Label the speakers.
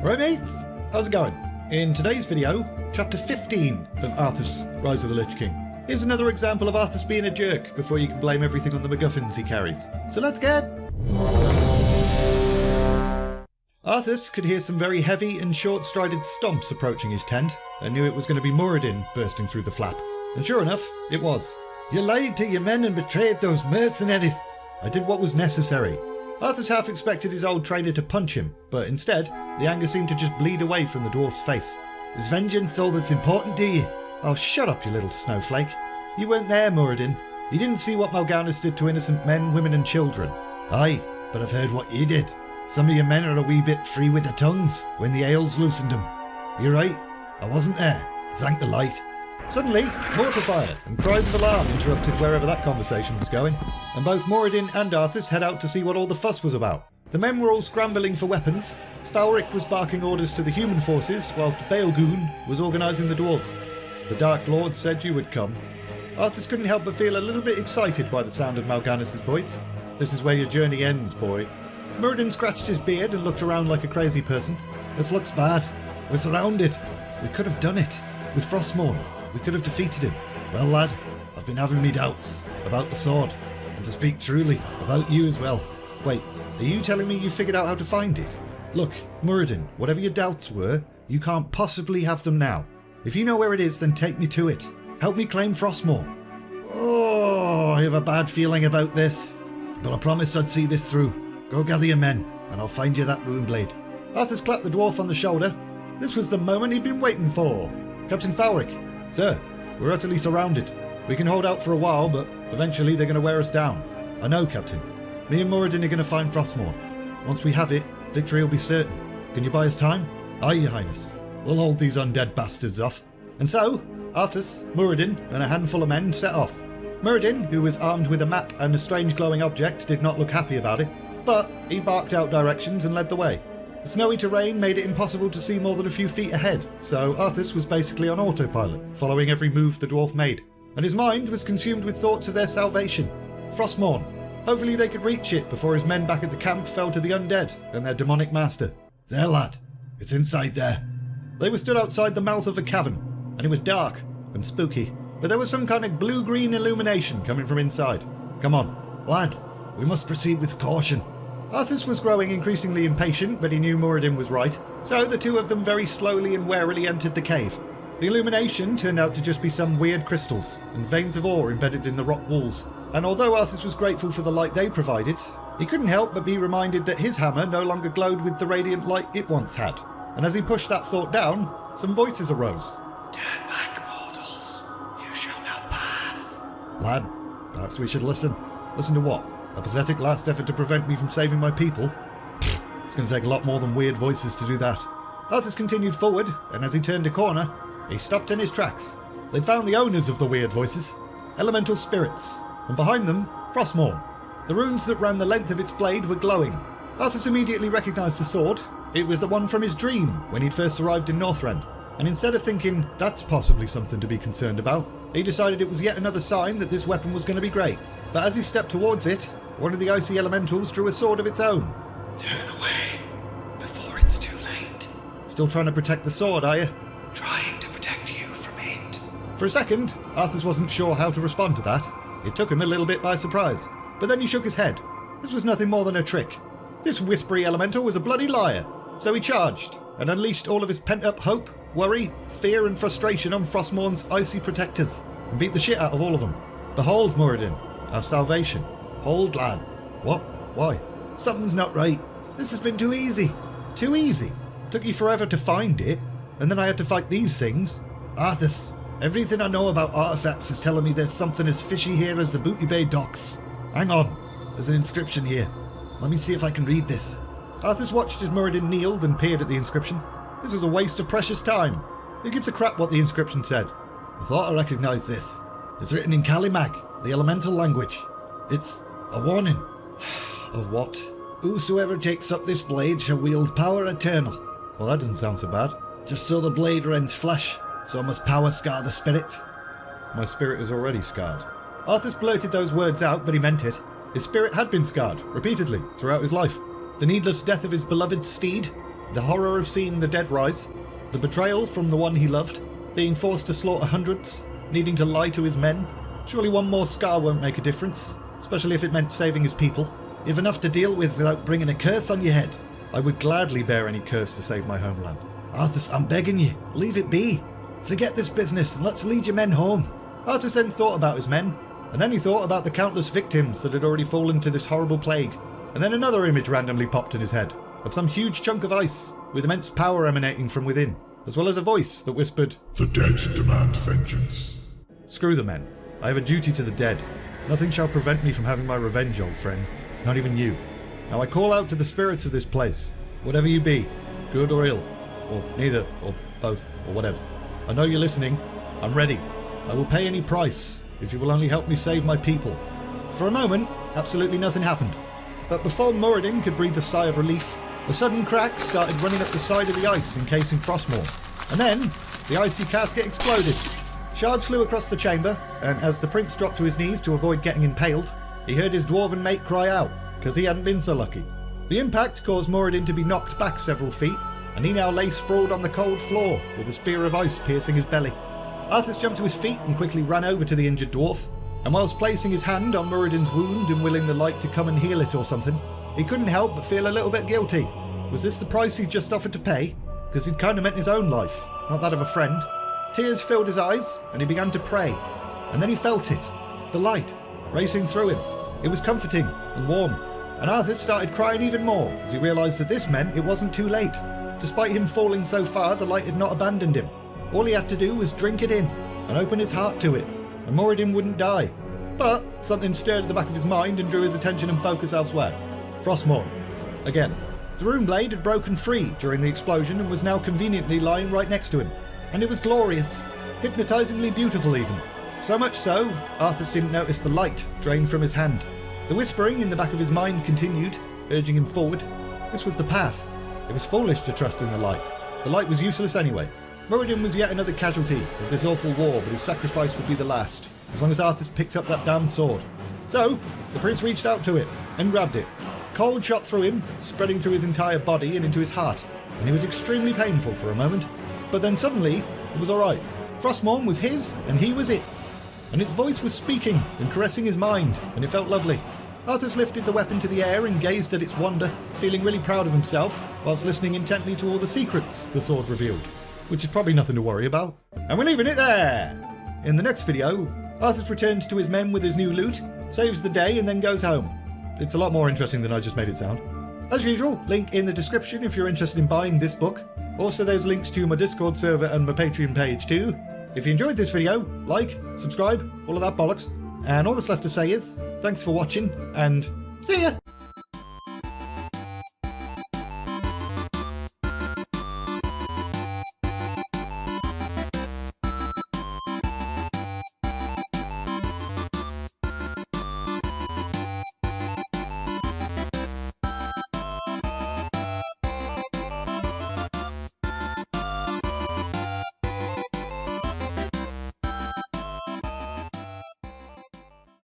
Speaker 1: Right mates, how's it going? In today's video, chapter 15 of Arthas, Rise of the Lich King. Here's another example of Arthas being a jerk before you can blame everything on the MacGuffins he carries. So let's get... Arthas could hear some very heavy and short-strided stomps approaching his tent and knew it was going to be Muradin bursting through the flap. And sure enough, it was. You lied to your men and betrayed those mercenaries. I did what was necessary. Arthas half expected his old trainer to punch him, but instead, the anger seemed to just bleed away from the dwarf's face. Is vengeance all that's important to you? Oh, shut up, you little snowflake. You weren't there, Muradin. You didn't see what Mal'Ganis did to innocent men, women and children. Aye, but I've heard what you did. Some of your men are a wee bit free with their tongues when the ales loosened them. You're right, I wasn't there. Thank the light. Suddenly, mortar fire and cries of alarm interrupted wherever that conversation was going, and both Muradin and Arthas head out to see what all the fuss was about. The men were all scrambling for weapons, Falric was barking orders to the human forces, whilst Baelgoon was organising the dwarves. The Dark Lord said you would come. Arthas couldn't help but feel a little bit excited by the sound of Mal'Ganis' voice. This is where your journey ends, boy. Muradin scratched his beard and looked around like a crazy person. This looks bad. We're surrounded. We could have done it. With Frostmourne. We could have defeated him. Well, lad, I've been having me doubts about the sword, and to speak truly, about you as well. Wait, are you telling me you figured out how to find it? Look, Muradin, whatever your doubts were, you can't possibly have them now. If you know where it is, then take me to it. Help me claim Frostmourne. Oh, I have a bad feeling about this, but I promised I'd see this through. Go gather your men, and I'll find you that rune blade. Arthas clapped the dwarf on the shoulder. This was the moment he'd been waiting for. Captain Falric. Sir, we're utterly surrounded. We can hold out for a while, but eventually they're going to wear us down. I know, Captain. Me and Muradin are going to find Frostmourne. Once we have it, victory will be certain. Can you buy us time? Aye, Your Highness. We'll hold these undead bastards off. And so, Arthas, Muradin, and a handful of men set off. Muradin, who was armed with a map and a strange glowing object, did not look happy about it, but he barked out directions and led the way. The snowy terrain made it impossible to see more than a few feet ahead, so Arthas was basically on autopilot, following every move the dwarf made. And his mind was consumed with thoughts of their salvation. Frostmourne. Hopefully they could reach it before his men back at the camp fell to the undead and their demonic master. There, lad. It's inside there. They were stood outside the mouth of a cavern, and it was dark and spooky, but there was some kind of blue-green illumination coming from inside. Come on, lad. We must proceed with caution. Arthas was growing increasingly impatient, but he knew Muradin was right, so the two of them very slowly and warily entered the cave. The illumination turned out to just be some weird crystals and veins of ore embedded in the rock walls, and although Arthas was grateful for the light they provided, he couldn't help but be reminded that his hammer no longer glowed with the radiant light it once had, and as he pushed that thought down, some voices arose. Turn back, mortals. You shall not pass. Lad, perhaps we should listen. Listen to what? A pathetic last effort to prevent me from saving my people? It's going to take a lot more than weird voices to do that. Arthas continued forward, and as he turned a corner, he stopped in his tracks. They'd found the owners of the weird voices, elemental spirits, and behind them, Frostmourne. The runes that ran the length of its blade were glowing. Arthas immediately recognised the sword. It was the one from his dream when he'd first arrived in Northrend, and instead of thinking that's possibly something to be concerned about, he decided it was yet another sign that this weapon was going to be great. But as he stepped towards it, one of the icy elementals drew a sword of its own. Turn away, before it's too late. Still trying to protect the sword, are you? Trying to protect you from it. For a second, Arthas wasn't sure how to respond to that. It took him a little bit by surprise, but then he shook his head. This was nothing more than a trick. This whispery elemental was a bloody liar, so he charged and unleashed all of his pent-up hope, worry, fear and frustration on Frostmourne's icy protectors, and beat the shit out of all of them. Behold, Muradin, our salvation. Hold, lad. What? Why? Something's not right. This has been too easy. Too easy? Took you forever to find it, and then I had to fight these things. Arthas, everything I know about artifacts is telling me there's something as fishy here as the Booty Bay docks. Hang on. There's an inscription here. Let me see if I can read this. Arthas watched as Muradin kneeled and peered at the inscription. This was a waste of precious time. Who gives a crap what the inscription said? I thought I recognised this. It's written in Kalimag, the elemental language. It's a warning. Of what? Whosoever takes up this blade shall wield power eternal. Well, that doesn't sound so bad. Just so the blade rends flesh, so must power scar the spirit. My spirit is already scarred. Arthas blurted those words out, but he meant it. His spirit had been scarred, repeatedly, throughout his life. The needless death of his beloved steed, The horror of seeing the dead rise, the betrayal from the one he loved, being forced to slaughter hundreds, needing to lie to his men. Surely one more scar won't make a difference, especially if it meant saving his people. If enough to deal with without bringing a curse on your head. I would gladly bear any curse to save my homeland. Arthas, I'm begging you, leave it be. Forget this business and let's lead your men home. Arthas then thought about his men, and then he thought about the countless victims that had already fallen to this horrible plague. And then another image randomly popped in his head, of some huge chunk of ice, with immense power emanating from within, as well as a voice that whispered,
Speaker 2: "The dead demand vengeance."
Speaker 1: Screw the men. I have a duty to the dead. Nothing shall prevent me from having my revenge, old friend. Not even you. Now I call out to the spirits of this place, whatever you be, good or ill, or neither, or both, or whatever. I know you're listening. I'm ready. I will pay any price, if you will only help me save my people. For a moment, absolutely nothing happened. But before Muradin could breathe a sigh of relief, a sudden crack started running up the side of the ice encasing Frostmourne. And then, the icy casket exploded. Shards flew across the chamber, and as the prince dropped to his knees to avoid getting impaled, he heard his dwarven mate cry out, because he hadn't been so lucky. The impact caused Muradin to be knocked back several feet, and he now lay sprawled on the cold floor with a spear of ice piercing his belly. Arthas jumped to his feet and quickly ran over to the injured dwarf, and whilst placing his hand on Muradin's wound and willing the light to come and heal it or something, he couldn't help but feel a little bit guilty. Was this the price he'd just offered to pay? Because he'd kind of meant his own life, not that of a friend. Tears filled his eyes, and he began to pray. And then he felt it, the light, racing through him. It was comforting and warm, and Arthas started crying even more as he realised that this meant it wasn't too late. Despite him falling so far, the light had not abandoned him. All he had to do was drink it in and open his heart to it, and Muradin wouldn't die. But something stirred at the back of his mind and drew his attention and focus elsewhere. Frostmourne. Again. The rune blade had broken free during the explosion and was now conveniently lying right next to him. And it was glorious. Hypnotisingly beautiful even. So much so, Arthas didn't notice the light drain from his hand. The whispering in the back of his mind continued, urging him forward. This was the path. It was foolish to trust in the light. The light was useless anyway. Muradin was yet another casualty of this awful war, but his sacrifice would be the last, as long as Arthas picked up that damned sword. So, the prince reached out to it, and grabbed it. Cold shot through him, spreading through his entire body and into his heart, and it was extremely painful for a moment. But then suddenly, it was alright. Frostmourne was his, and he was its. And its voice was speaking and caressing his mind, and it felt lovely. Arthas lifted the weapon to the air and gazed at its wonder, feeling really proud of himself, whilst listening intently to all the secrets the sword revealed. Which is probably nothing to worry about. And we're leaving it there! In the next video, Arthas returns to his men with his new loot, saves the day, and then goes home. It's a lot more interesting than I just made it sound. As usual, link in the description if you're interested in buying this book. Also, there's links to my Discord server and my Patreon page too. If you enjoyed this video, like, subscribe, all of that bollocks. And all that's left to say is, thanks for watching, and see ya!